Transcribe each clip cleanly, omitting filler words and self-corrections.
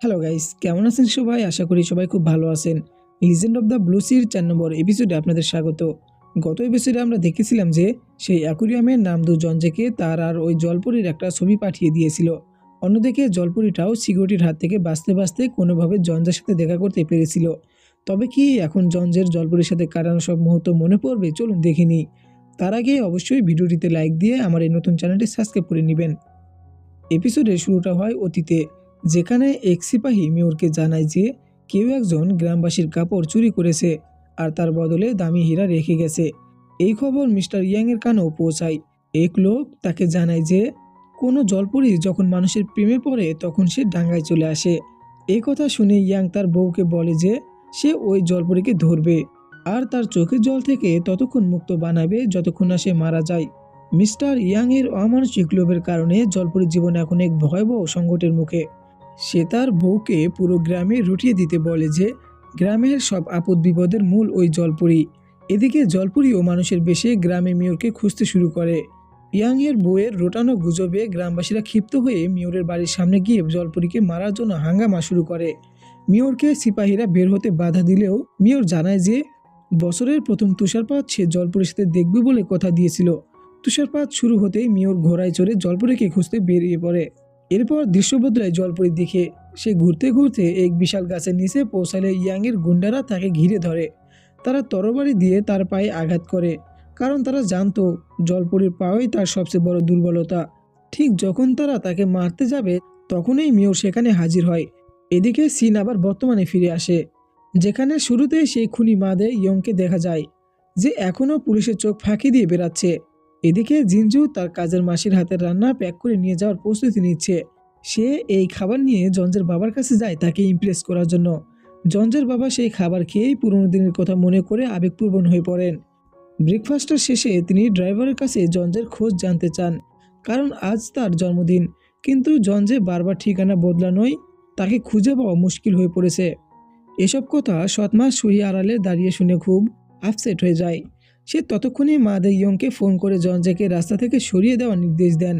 Hello guys, কেমন আছেন সবাই? আশা করি সবাই খুব ভালো আছেন। লিজেন্ড অফ দ্য ব্লু সির ৪ নম্বর এপিসোডে আপনাদের স্বাগত। গত এপিসোডে আমরা দেখেছিলাম যে সেই অ্যাকুরিয়ামের নামদু জঞ্জেকে তার আর ওই জলপরীর একটা ছবি পাঠিয়ে দিয়েছিল। অন্যদিকে জলপরীটাও সিকিউরিটির হাত থেকে বাঁচতে বাঁচতে কোনোভাবে জঞ্জের সাথে দেখা করতে পেরেছিল। তবে কি এখন জঞ্জের জলপরীর সাথে কাটানো সব মুহূর্ত মনে পড়বে? চলুন দেখে নিই। তার আগে অবশ্যই ভিডিওটিতে লাইক দিয়ে আমার এই নতুন চ্যানেলটি সাবস্ক্রাইব করে নেবেন। এপিসোডের শুরুটা হয় অতীতে, যেখানে এক সিপাহী মেয়রকে জানায় যে কেউ একজন গ্রামবাসীর কাপড় চুরি করেছে আর তার বদলে দামি হীরা রেখে গেছে। এই খবর মিস্টার ইয়াংয়ের কানেও পৌঁছায়। এক লোক তাকে জানায় যে কোনো জলপরী যখন মানুষের প্রেমে পড়ে তখন সে ডাঙ্গায় চলে আসে। এই কথা শুনে ইয়াং তার বউকে বলে যে সে ওই জলপরীকে ধরবে আর তার চোখের জল থেকে ততক্ষণ মুক্ত বানাবে যতক্ষণ না সে মারা যায়। মিস্টার ইয়াং এর অমানসিক লোভের কারণে জলপরীর জীবন এখন এক ভয়াবহ সংকটের মুখে। সে তার বউকে পুরো গ্রামে রটিয়ে দিতে বলে যে গ্রামের সব আপদ বিপদের মূল ওই জলপরী। এদিকে জলপরী ও মানুষের বেশে গ্রামে মেয়রকে খুঁজতে শুরু করে। ইয়াং এর বউয়ের রোটানো গুজবে গ্রামবাসীরা ক্ষিপ্ত হয়ে মেয়রের বাড়ির সামনে গিয়ে জলপরীকে মারার জন্য হাঙ্গামা শুরু করে। মেয়রকে সিপাহীরা বের হতে বাধা দিলেও মেয়র জানায় যে বছরের প্রথম তুষারপাত সে জলপরীর সাথে দেখবে বলে কথা দিয়েছিল। তুষারপাত শুরু হতেই মেয়র ঘোড়ায় চড়ে জলপরীকে খুঁজতে বেরিয়ে পড়ে। এরপর দৃশ্য বদলায় জলপরীর দিকে। সে ঘুরতে ঘুরতে এক বিশাল গাছের নিচে পৌঁছালে ইয়াংয়ের গুন্ডারা তাকে ঘিরে ধরে। তারা তরবারি দিয়ে তার পায়ে আঘাত করে, কারণ তারা জানতো জলপরীর পাওয়াই তার সবচেয়ে বড় দুর্বলতা। ঠিক যখন তারা তাকে মারতে যাবে তখনই মেয়র সেখানে হাজির হয়। এদিকে সিন আবার বর্তমানে ফিরে আসে, যেখানে শুরুতে সেই খুনি মাদে ইয়ংকে দেখা যায় যে এখনও পুলিশের চোখ ফাঁকি দিয়ে বেড়াচ্ছে। এদিকে জিনজু তার কাজের মাসির হাতের রান্না প্যাক করে নিয়ে যাওয়ার প্রস্তুতি নিচ্ছে। সে এই খাবার নিয়ে জঞ্জের বাবার কাছে যায় তাকে ইমপ্রেস করার জন্য। জঞ্জের বাবা সেই খাবার খেয়েই পুরনো দিনের কথা মনে করে আবেগপ্রবণ হয়ে পড়েন। ব্রেকফাস্টের শেষে তিনি ড্রাইভারের কাছে জঞ্জের খোঁজ জানতে চান, কারণ আজ তার জন্মদিন। কিন্তু জঞ্জে বারবার ঠিকানা বদলানোয় তাকে খুঁজে পাওয়া মুশকিল হয়ে পড়েছে। এসব কথা সৎমা সুহি আড়ালে দাঁড়িয়ে শুনে খুব আপসেট হয়ে যায়। সে ততক্ষণে মা দে ইয়ংকে ফোন করে জঞ্জেকে রাস্তা থেকে সরিয়ে দেওয়ার নির্দেশ দেন।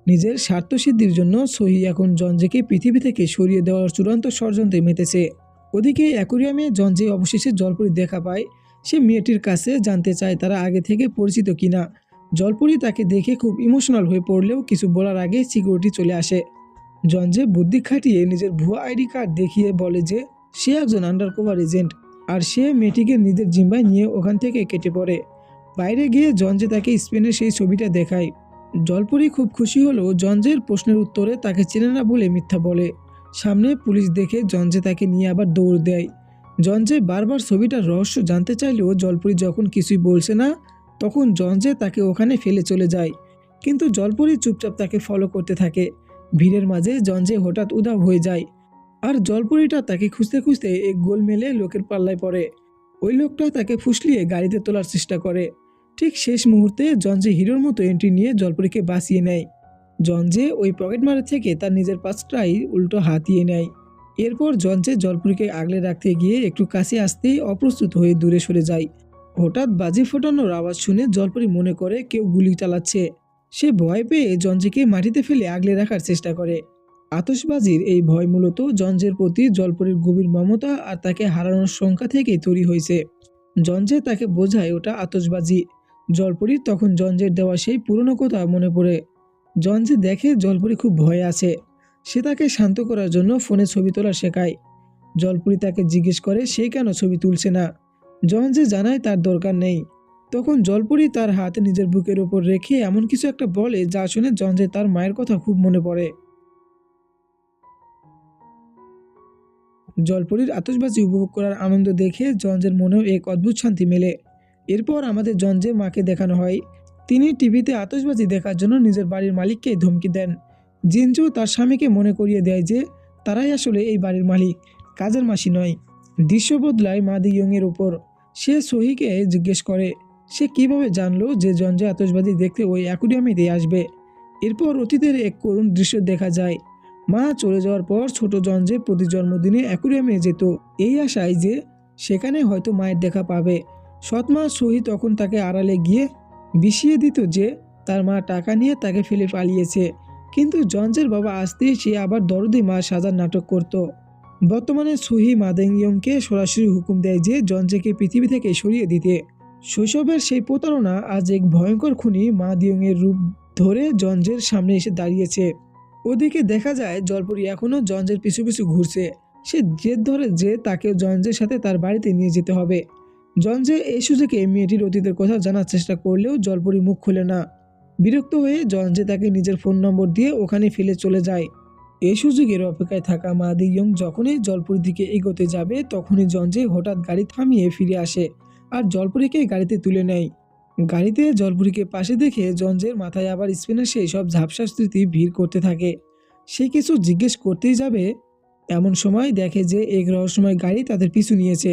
নিজের স্বার্থসিদ্ধির জন্য সহি এখন জঞ্জেকে পৃথিবী থেকে সরিয়ে দেওয়ার চূড়ান্ত ষড়যন্ত্রে মেতেছে। ওদিকে অ্যাকুরিয়ামে জঞ্জে অবশেষে জলপরি দেখা পায়। সে মেয়েটির কাছে জানতে চায় তারা আগে থেকে পরিচিত কিনা। জলপরি তাকে দেখে খুব ইমোশনাল হয়ে পড়লেও কিছু বলার আগে সিকিউরিটি চলে আসে। জঞ্জে বুদ্ধি খাটিয়ে নিজের ভুয়া আইডি কার্ড দেখিয়ে বলে যে সে একজন আন্ডারকভার এজেন্ট, আর সে মেয়েটিকে নিজের জিম্বায় নিয়ে ওখান থেকে কেটে পড়ে। বাইরে গিয়ে জঞ্জে তাকে স্পেনের সেই ছবিটা দেখায়। জলপরি খুব খুশি হলেও জঞ্জের প্রশ্নের উত্তরে তাকে চেনে না বলে মিথ্যা বলে। সামনে পুলিশ দেখে জঞ্জে তাকে নিয়ে আবার দৌড় দেয়। জঞ্জে বারবার ছবিটার রহস্য জানতে চাইলেও জলপরি যখন কিছুই বলছে না তখন জঞ্জে তাকে ওখানে ফেলে চলে যায়। কিন্তু জলপরি চুপচাপ তাকে ফলো করতে থাকে। ভিড়ের মাঝে জঞ্জে হঠাৎ উধাও হয়ে যায়, আর জলপরীটা তাকে খুঁজতে খুঁজতে এক গোলমেলে লোকের পাল্লায় পড়ে। ওই লোকটা তাকে ফুসলিয়ে গাড়িতে তোলার চেষ্টা করে। ঠিক শেষ মুহূর্তে জঞ্জে হিরোর মতো এন্ট্রি নিয়ে জলপরীকে বাঁচিয়ে নেয়। জঞ্জে ওই পকেটমার থেকে তার নিজের পাশটাই উল্টো হাতিয়ে নেয়। এরপর জঞ্জে জলপরীকে আগলে রাখতে গিয়ে একটু কাছে আসতেই অপ্রস্তুত হয়ে দূরে সরে যায়। হঠাৎ বাজি ফোটানোর আওয়াজ শুনে জলপরী মনে করে কেউ গুলি চালাচ্ছে। সে ভয় পেয়ে জঞ্জেকে মাটিতে ফেলে আগলে রাখার চেষ্টা করে। আতশবাজির এই ভয় মূলত জঞ্জের প্রতি জলপরীর গভীর মমতা আর তাকে হারানোর শঙ্কা থেকেই তৈরি হয়েছে। জঞ্জে তাকে বোঝায় ওটা আতশবাজি। জলপরীর তখন জঞ্জের দেওয়া সেই পুরনো কথা মনে পড়ে। জঞ্জে দেখে জলপরী খুব ভয়ে আছে। সে তাকে শান্ত করার জন্য ফোনে ছবি তোলা শেখায়। জলপরী তাকে জিজ্ঞেস করে সে কেন ছবি তুলছে না। জঞ্জে জানায় তার দরকার নেই। তখন জলপরী তার হাত নিজের বুকের ওপর রেখে এমন কিছু একটা বলে যা শুনে জঞ্জে তার মায়ের কথা খুব মনে পড়ে। জলপরীর আতশবাজি উপভোগ করার আনন্দ দেখে জঞ্জের মনেও এক অদ্ভুত শান্তি মেলে। এরপর আমাদের জঞ্জের মাকে দেখানো হয়। তিনি টিভিতে আতশবাজি দেখার জন্য নিজের বাড়ির মালিককে ধমকি দেন। জিনজু তার স্বামীকে মনে করিয়ে দেয় যে তারাই আসলে এই বাড়ির মালিক, কাজের মাসি নয়। দৃশ্য বদলায় মাদি ইয়ংয়ের উপর। সে সহিকে জিজ্ঞেস করে সে কিভাবে জানলো যে জঞ্জে আতশবাজি দেখতে ওই অ্যাকুরিয়ামে দিয়ে আসবে। এরপর অতীতের এক করুণ দৃশ্য দেখা যায়। মা চলে যাওয়ার পর ছোট জঞ্জে প্রতি জন্মদিনে অ্যাকুরিয়ামে যেত এই আশায় যে সেখানে হয়তো মায়ের দেখা পাবে। সৎমা সহি তখন তাকে আড়ালে গিয়ে বিষিয়ে দিত যে তার মা টাকা নিয়ে তাকে ফেলে পালিয়েছে। কিন্তু জঞ্জের বাবা আসতেই সে আবার দরদি মা সাজার নাটক করত। বর্তমানে সুহি মাদেংইয়ংকে সরাসরি হুকুম দেয় যে জনজেকে পৃথিবী থেকে সরিয়ে দিতে। শৈশবের সেই প্রতারণা আজ এক ভয়ঙ্কর খুনি মা দিয়ংয়ের রূপ ধরে জঞ্জের সামনে এসে দাঁড়িয়েছে। ওদিকে দেখা যায় জলপরি এখনও জঞ্জের পিছু পিছু ঘুরছে। সে জেদ ধরে যে তাকে জঞ্জের সাথে তার বাড়িতে নিয়ে যেতে হবে। জঞ্জে এই সুযোগে মেয়েটির অতীতের কথা জানার চেষ্টা করলেও জলপরি মুখ খোলে না। বিরক্ত হয়ে জঞ্জে তাকে নিজের ফোন নম্বর দিয়ে ওখানে ফেলে চলে যায়। এই সুযোগের অপেক্ষায় থাকা মা দিয়ং যখনই জলপরির দিকে এগোতে যাবে তখনই জঞ্জে হঠাৎ গাড়ি থামিয়ে ফিরে আসে আর জলপরিকে গাড়িতে তুলে নেয়। গাড়িতে জলপরিকে পাশে দেখে জঞ্জের মাথায় আবার স্পিনের সেই সব ঝাপসা স্মৃতি ভিড় করতে থাকে। সে কিছু জিজ্ঞেস করতেই যাবে এমন সময় দেখে যে এক রহস্যময় গাড়ি তাদের পিছু নিয়েছে।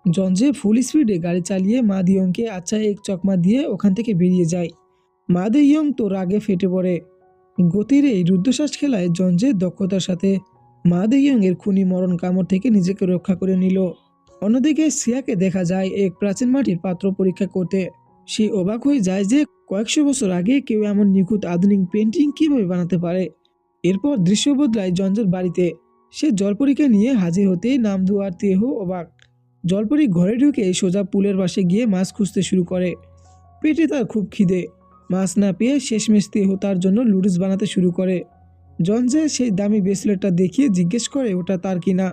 জঞ্জে ফুল স্পিডে গাড়ি চালিয়ে মা দিয়ংকে আচ্ছা এক চকমা দিয়ে ওখান থেকে বেরিয়ে যায়। মা দিয়ং তো রাগে ফেটে পড়ে। গতির এই রুদ্ধশ্বাস খেলায় জঞ্জের দক্ষতার সাথে মা দেইয়ং এর খুনি মরণ কামড় থেকে নিজেকে রক্ষা করে নিল। অন্যদিকে সিয়াকে দেখা যায় এক প্রাচীন মাটির পাত্র পরীক্ষা করতে। সে অবাক হয়ে যায় যে কয়েকশো বছর আগে কেউ এমন নিখুঁত আধুনিক পেন্টিং কিভাবে বানাতে পারে। এরপর দৃশ্য বদলায় জঞ্জের বাড়িতে। সে জলপরীকে নিয়ে হাজির হতেই নামদু আর তেহো অবাক। জলপরী ঘরে ঢুকে সোজা পুলের পাশে গিয়ে মাছ খুঁজতে শুরু করে। পেটে তার খুব খিদে। মাছ না পেয়ে শেষমেশ তেহো তার জন্য লুডুস বানাতে শুরু করে। জঞ্জে সেই দামি ব্রেসলেটটা দেখিয়ে জিজ্ঞেস করে ওটা তার কিনা।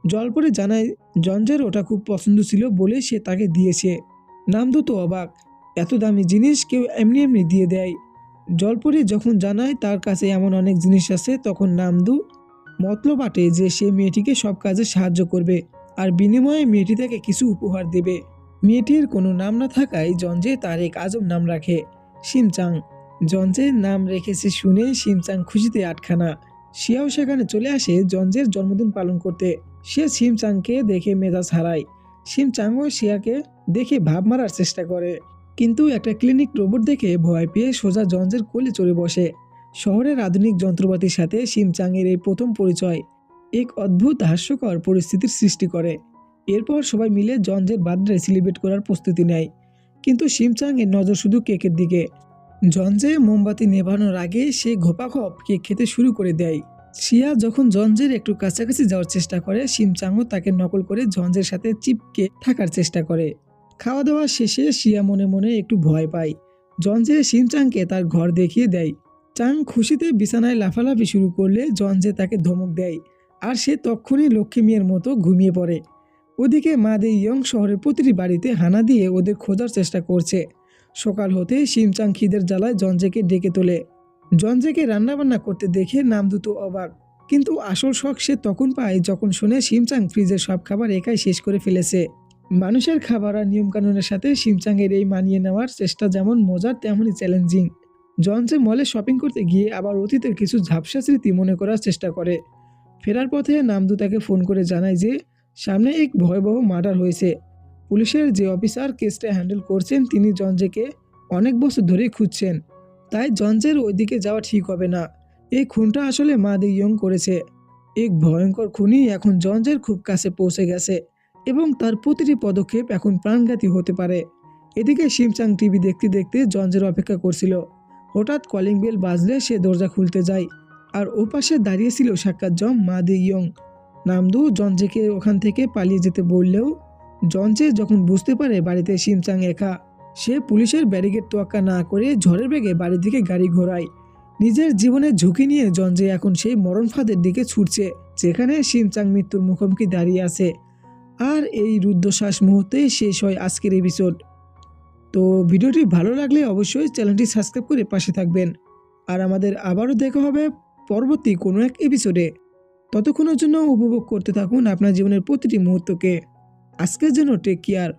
জলপরি জানায় জঞ্জের ওটা খুব পছন্দ ছিল বলে সে তাকে দিয়েছে। নামদু তো অবাক, এত দামি জিনিস কেউ এমনি এমনি দিয়ে দেয়। জলপরি যখন জানায় তার কাছে এমন অনেক জিনিস আছে তখন নামদু মতলব আটে যে সে মেয়েটিকে সব কাজে সাহায্য করবে আর বিনিময়ে মেয়েটি তাকে কিছু উপহার দেবে। মেয়েটির কোনো নাম না থাকায় জঞ্জে তার এক আজব নাম রাখে, শিমচাং। জঞ্জের নাম রেখেছে শুনে শিমচাং খুশিতে আটখানা। শিয়াও সেখানে চলে আসে জঞ্জের জন্মদিন পালন করতে। সে শিমচাংকে দেখে মেজাজ হারায়। শিমচাংও শিয়াকে দেখে ভাব মারার চেষ্টা করে, কিন্তু একটা ক্লিনিক রোবট দেখে ভয় পেয়ে সোজা জঞ্জের কোলে চড়ে বসে। শহরের আধুনিক যন্ত্রপাতির সাথে শিমচাংয়ের এই প্রথম পরিচয় এক অদ্ভুত হাস্যকর পরিস্থিতির সৃষ্টি করে। এরপর সবাই মিলে জঞ্জের বার্থডে সেলিব্রেট করার প্রস্তুতি নেয়, কিন্তু শিমচাং এর নজর শুধু কেকের দিকে। জঞ্জে মোমবাতি নেভানোর আগে সে ঘোপাঘপ কেক খেতে শুরু করে দেয়। শিয়া যখন জঞ্জের একটু কাছাকাছি যাওয়ার চেষ্টা করে শিমচাংও তাকে নকল করে জঞ্জের সাথে চিপকে থাকার চেষ্টা করে। খাওয়া দাওয়া শেষে শিয়া মনে মনে একটু ভয় পায়। জঞ্জে শিমচাংকে তার ঘর দেখিয়ে দেয়। চাং খুশিতে বিছানায় লাফালাফি শুরু করলে জঞ্জে তাকে ধমক দেয় আর সে তক্ষুনি লক্ষ্মী মেয়ের মতো ঘুমিয়ে পড়ে। ওদিকে মা দেইয়ং শহরের প্রতিটি বাড়িতে হানা দিয়ে ওদের খোঁজার চেষ্টা করছে। সকাল হতে শিমচাং খিদের জ্বালায় জঞ্জেকে ডেকে তোলে। জঞ্জেকে রান্নাবান্না করতে দেখে নামদুতো অবাক, কিন্তু আসল শখ সে তখন পায় যখন শুনে শিমচাং ফ্রিজের সব খাবার একাই শেষ করে ফেলেছে। মানুষের খাবার আর নিয়মকানুনের সাথে শিমচাংয়ের এই মানিয়ে নেওয়ার চেষ্টা যেমন মজার তেমনই চ্যালেঞ্জিং। জঞ্জে মলে শপিং করতে গিয়ে আবার অতীতের কিছু ঝাপসা স্মৃতি মনে করার চেষ্টা করে। ফেরার পথে নামদু তাকে ফোন করে জানায় যে সামনে এক ভয়াবহ মার্ডার হয়েছে। পুলিশের যে অফিসার কেসটা হ্যান্ডেল করছেন তিনি জঞ্জেকে অনেক বছর ধরে খুঁজছেন, তাই জঞ্জের ওইদিকে যাওয়া ঠিক হবে না। এই খুনটা আসলে মা দেইয়ং করেছে। এক ভয়ঙ্কর খুনি এখন জঞ্জের খুব কাছে পৌঁছে গেছে এবং তার প্রতিটি পদক্ষেপ এখন প্রাণঘাতী হতে পারে। এদিকে শিমচাং টিভি দেখতে দেখতে জঞ্জের অপেক্ষা করছিল। হঠাৎ কলিং বেল বাজলে সে দরজা খুলতে যায় আর ওপাশে দাঁড়িয়েছিল সাক্ষাৎ জম মা দেইয়ং। নামদু জঞ্জেকে ওখান থেকে পালিয়ে যেতে বললেও জঞ্জে যখন বুঝতে পারে বাড়িতে শিমচাং একা, সে পুলিশের ব্যারিকেড তোয়াক্কা না করে ঝড়ের বেগে বাড়ির দিকে গাড়ি ঘোরায়। নিজের জীবনের ঝুঁকি নিয়ে জঞ্জে এখন সেই মরণ ফাঁদের দিকে ছুটছে যেখানে শিমচাং মৃত্যুর মুখোমুখি দাঁড়িয়ে আছে। আর এই রুদ্ধশ্বাস মুহূর্তেই শেষ হয় আজকের এপিসোড। তো ভিডিওটি ভালো লাগলে অবশ্যই চ্যানেলটি সাবস্ক্রাইব করে পাশে থাকবেন। আর আমাদের আবারও দেখা হবে পরবর্তী কোনো এক এপিসোডে। ততক্ষণের জন্য উপভোগ করতে থাকুন আপনার জীবনের প্রতিটি মুহূর্তকে। আজকের জন্য টেক কেয়ার।